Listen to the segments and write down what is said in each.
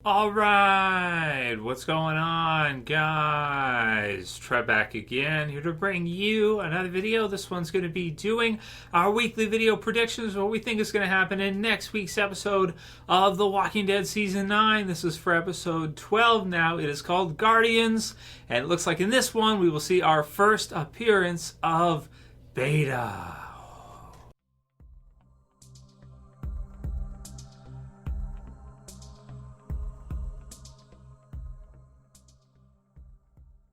All right, what's going on, guys? Trev back again, here to bring you another video. This one's going to be doing our weekly video predictions, what we think is going to happen in next week's episode of The Walking Dead Season 9. This is for episode 12 now. It is called Guardians, and it looks like in this one we will see our first appearance of Beta.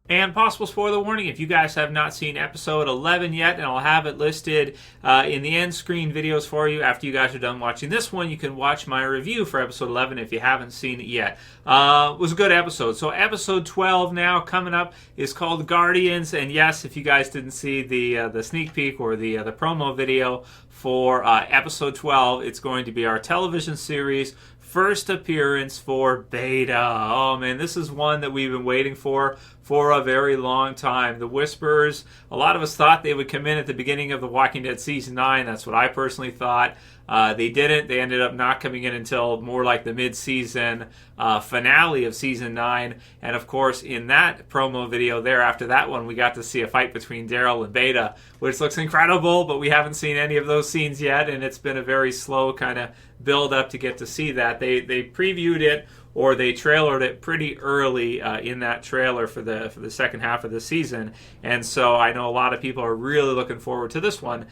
And possible spoiler warning, if you guys have not seen episode 11 yet, and I'll have it listed in the end screen videos for you after you guys are done watching this one, you can watch my review for episode 11 if you haven't seen it yet. It was a good episode. So episode 12 now coming up is called Guardians, and yes, if you guys didn't see the sneak peek or the promo video for episode 12, it's going to be our television series first appearance for Beta. Oh man, this is one that we've been waiting for a very long time. The Whisperers, a lot of us thought they would come in at the beginning of The Walking Dead Season 9. That's what I personally thought. They didn't. They ended up not coming in until more like the mid-season finale of Season 9. And of course, in that promo video there, after that one, we got to see a fight between Daryl and Beta, which looks incredible, but we haven't seen any of those scenes yet, and it's been a very slow kind of build up to get to see that. They previewed it, or they trailered it pretty early in that trailer for the second half of the season, and so I know a lot of people are really looking forward to this one.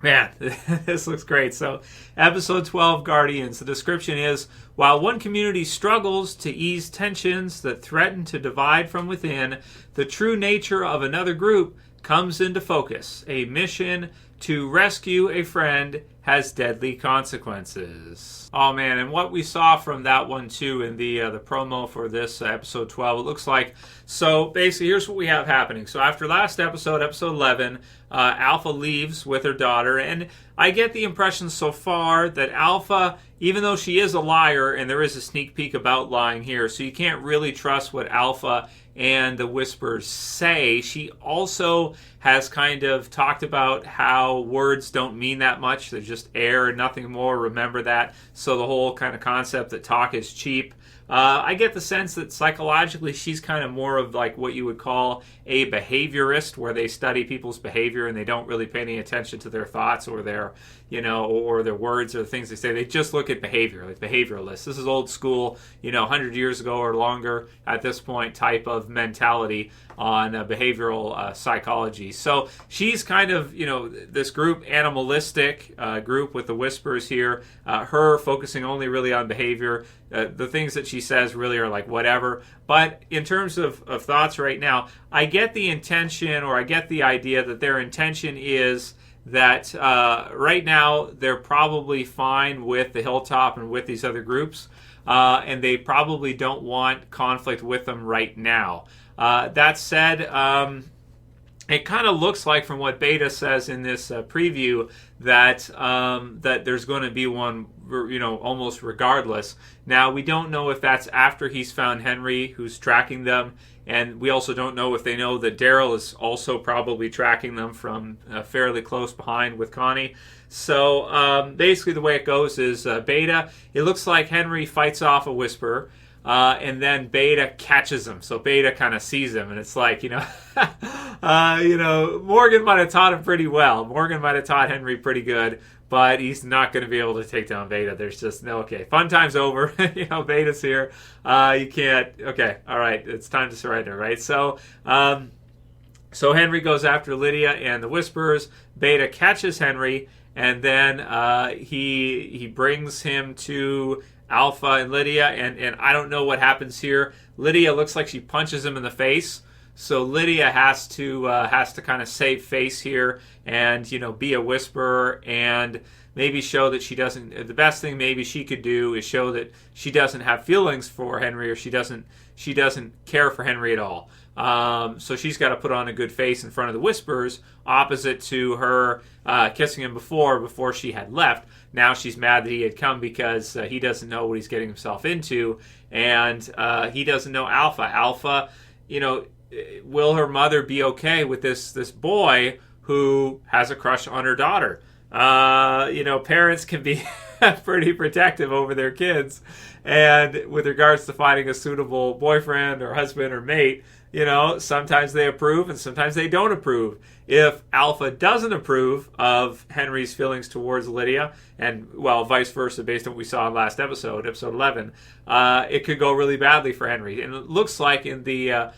Man, this looks great. So, episode 12, Guardians. The description is, while one community struggles to ease tensions that threaten to divide from within, the true nature of another group comes into focus. A mission to rescue a friend has deadly consequences. Oh man, and what we saw from that one too in the promo for this episode 12, it looks like, so basically here's what we have happening. So after last episode, episode 11, Alpha leaves with her daughter, and I get the impression so far that Alpha, even though she is a liar, and there is a sneak peek about lying here, so you can't really trust what Alpha and the Whisperers say. She also has kind of talked about how words don't mean that much. They're just air and nothing more. Remember that. So the whole kind of concept that talk is cheap. I get the sense that psychologically she's kind of more of like what you would call a behaviorist, where they study people's behavior and they don't really pay any attention to their thoughts or their, or their words or the things they say. They just look at behavior, like behavioralists. This is old school, 100 years ago or longer at this point type of mentality on behavioral psychology. So she's kind of, this group, animalistic group with the Whispers here, her focusing only really on behavior. The things that she says really are like whatever. But in terms of thoughts right now, I get the intention, or I get the idea that their intention is that right now they're probably fine with the Hilltop and with these other groups, and they probably don't want conflict with them right now. That said, it kind of looks like, from what Beta says in this preview, that that there's going to be one, almost regardless. Now, we don't know if that's after he's found Henry, who's tracking them, and we also don't know if they know that Daryl is also probably tracking them from fairly close behind with Connie. So basically the way it goes is Beta, it looks like Henry fights off a Whisperer, and then Beta catches him. So Beta kind of sees him, and it's like, Morgan might have taught him pretty well. Morgan might have taught Henry pretty good, but he's not going to be able to take down Beta. There's just no, okay, fun time's over. Beta's here. You can't, okay, all right, it's time to surrender, right? So Henry goes after Lydia and the Whisperers. Beta catches Henry, and then he brings him to Alpha and Lydia, and I don't know what happens here. Lydia looks like she punches him in the face, so Lydia has to kind of save face here and be a Whisperer and maybe show that she doesn't. The best thing maybe she could do is show that she doesn't have feelings for Henry, or she doesn't care for Henry at all. So she's got to put on a good face in front of the Whisperers, opposite to her kissing him before she had left. Now she's mad that he had come because he doesn't know what he's getting himself into, and he doesn't know Alpha. Alpha, will her mother be okay with this boy who has a crush on her daughter? Parents can be pretty protective over their kids. And with regards to finding a suitable boyfriend or husband or mate, sometimes they approve and sometimes they don't approve. If Alpha doesn't approve of Henry's feelings towards Lydia, and, well, vice versa based on what we saw in last episode 11, it could go really badly for Henry. And it looks like in the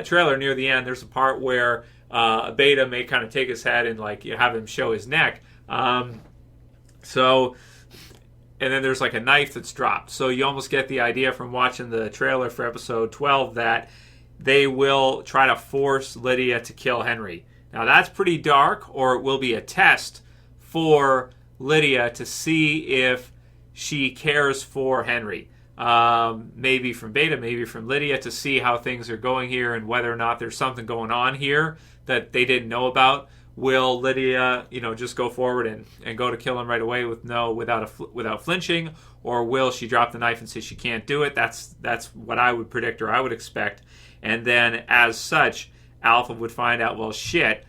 trailer near the end, there's a part where Beta may kind of take his head and have him show his neck. And then there's a knife that's dropped. So you almost get the idea from watching the trailer for episode 12 that they will try to force Lydia to kill Henry. Now that's pretty dark, or it will be a test for Lydia to see if she cares for Henry. Maybe from Beta, maybe from Lydia, to see how things are going here and whether or not there's something going on here that they didn't know about. Will Lydia, just go forward and go to kill him right away without flinching, or will she drop the knife and say she can't do it? That's what I would predict, or I would expect. And then, as such, Alpha would find out, well, shit,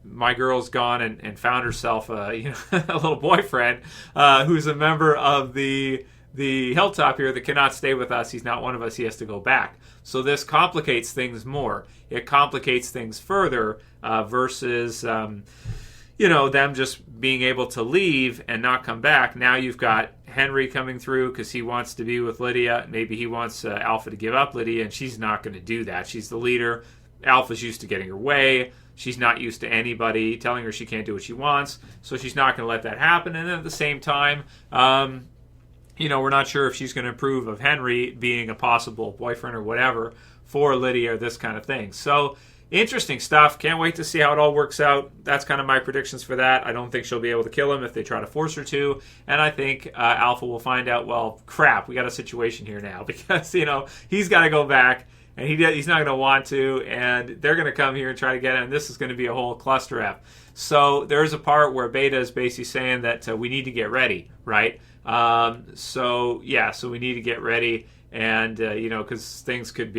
my girl's gone and found herself a little boyfriend who's a member of the hilltop here that cannot stay with us. He's not one of us. He has to go back. So this complicates things more. It complicates things further versus, them just being able to leave and not come back. Now you've got Henry coming through because he wants to be with Lydia. Maybe he wants Alpha to give up Lydia, and she's not going to do that. She's the leader. Alpha's used to getting her way. She's not used to anybody telling her she can't do what she wants, so she's not going to let that happen. And then at the same time, we're not sure if she's going to approve of Henry being a possible boyfriend or whatever for Lydia or this kind of thing. So interesting stuff. Can't wait to see how it all works out. That's kind of my predictions for that. I don't think she'll be able to kill him if they try to force her to. And I think Alpha will find out, well, crap, we got a situation here now. Because, he's got to go back. And he's not going to want to. And they're going to come here and try to get him. And this is going to be a whole cluster F. So there's a part where Beta is basically saying that we need to get ready, right? So we need to get ready. And, because things could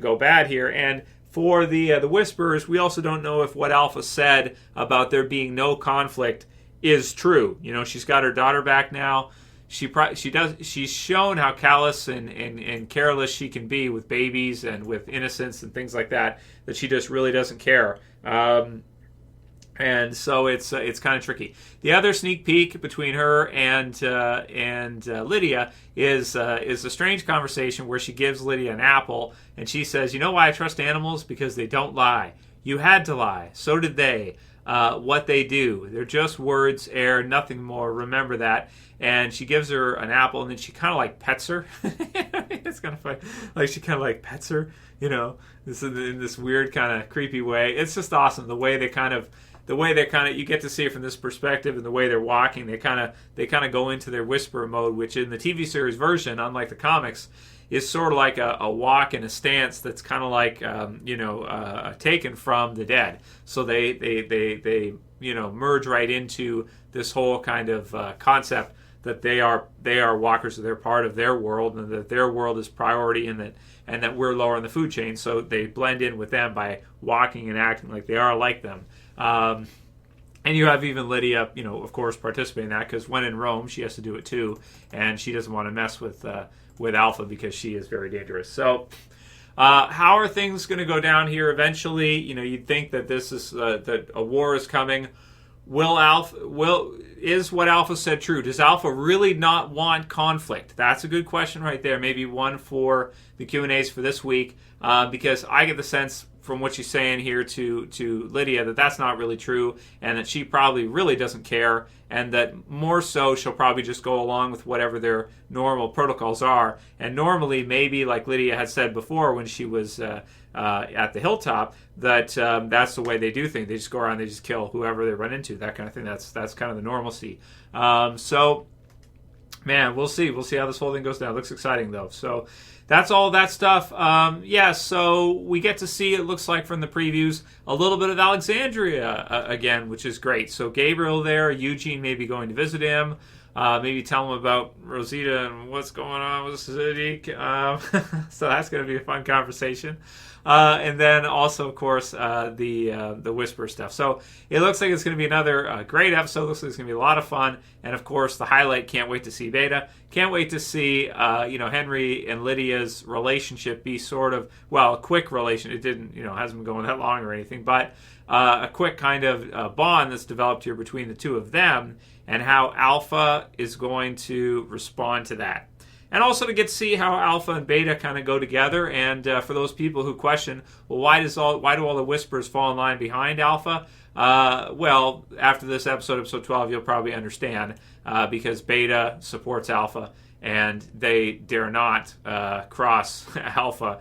go bad here. And for the Whisperers, we also don't know if what Alpha said about there being no conflict is true. She's got her daughter back now. She's shown how callous and careless she can be with babies and with innocence and things like that she just really doesn't care. And so it's kind of tricky. The other sneak peek between her and Lydia is a strange conversation where she gives Lydia an apple and she says, "You know why I trust animals? Because they don't lie. You had to lie. So did they. What they do. They're just words, air, nothing more. Remember that." And she gives her an apple, and then she kind of pets her. It's kind of funny. She kind of pets her, this in this weird kind of creepy way. It's just awesome the way they kind of you get to see it from this perspective, and the way they're walking, they kind of go into their whisper mode, which in the TV series version, unlike the comics, is sort of like a walk and a stance that's kind of taken from the dead. So they merge right into this whole kind of concept that they are walkers, that they're part of their world, and that their world is priority, and that we're lower in the food chain. So they blend in with them by walking and acting like they are like them. And you have even Lydia, of course, participating in that, because when in Rome, she has to do it too, and she doesn't want to mess with Alpha because she is very dangerous. So, how are things going to go down here eventually? You'd think that this is that a war is coming. Is what Alpha said true? Does Alpha really not want conflict? That's a good question right there. Maybe one for the Q&As for this week, because I get the sense from what she's saying here to Lydia that that's not really true, and that she probably really doesn't care, and that more so she'll probably just go along with whatever their normal protocols are. And normally, maybe like Lydia had said before when she was at the hilltop, that that's the way they do things. They just go around, they just kill whoever they run into, that kind of thing. That's kind of the normalcy. So, man, we'll see. We'll see how this whole thing goes down. It looks exciting, though. So that's all that stuff. So we get to see, it looks like from the previews, a little bit of Alexandria again, which is great. So Gabriel there, Eugene may be going to visit him. Maybe tell them about Rosita and what's going on with Sadiq. So that's going to be a fun conversation. And then also, of course, the Whisper stuff. So it looks like it's going to be another great episode. Looks like it's going to be a lot of fun. And of course, the highlight, can't wait to see Beta. Can't wait to see, Henry and Lydia's relationship be sort of, well, a quick relation. It didn't, hasn't been going that long or anything, but a quick kind of bond that's developed here between the two of them, and how Alpha is going to respond to that. And also to get to see how Alpha and Beta kind of go together. And for those people who question, well, why do all the Whispers fall in line behind Alpha? Well, after this episode 12, you'll probably understand, because Beta supports Alpha, and they dare not cross Alpha,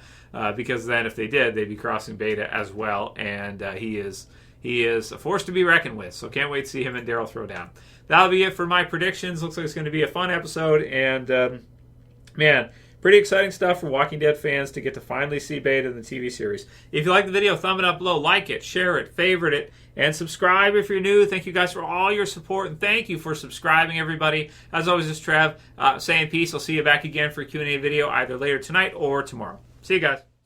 because then if they did, they'd be crossing Beta as well, and he is a force to be reckoned with. So can't wait to see him and Daryl throw down. That'll be it for my predictions. Looks like it's going to be a fun episode, and man, pretty exciting stuff for Walking Dead fans to get to finally see Beta in the TV series. If you like the video, thumb it up below, like it, share it, favorite it, and subscribe if you're new. Thank you guys for all your support, and thank you for subscribing, everybody. As always, this is Trev saying peace. I'll see you back again for a Q&A video either later tonight or tomorrow. See you guys.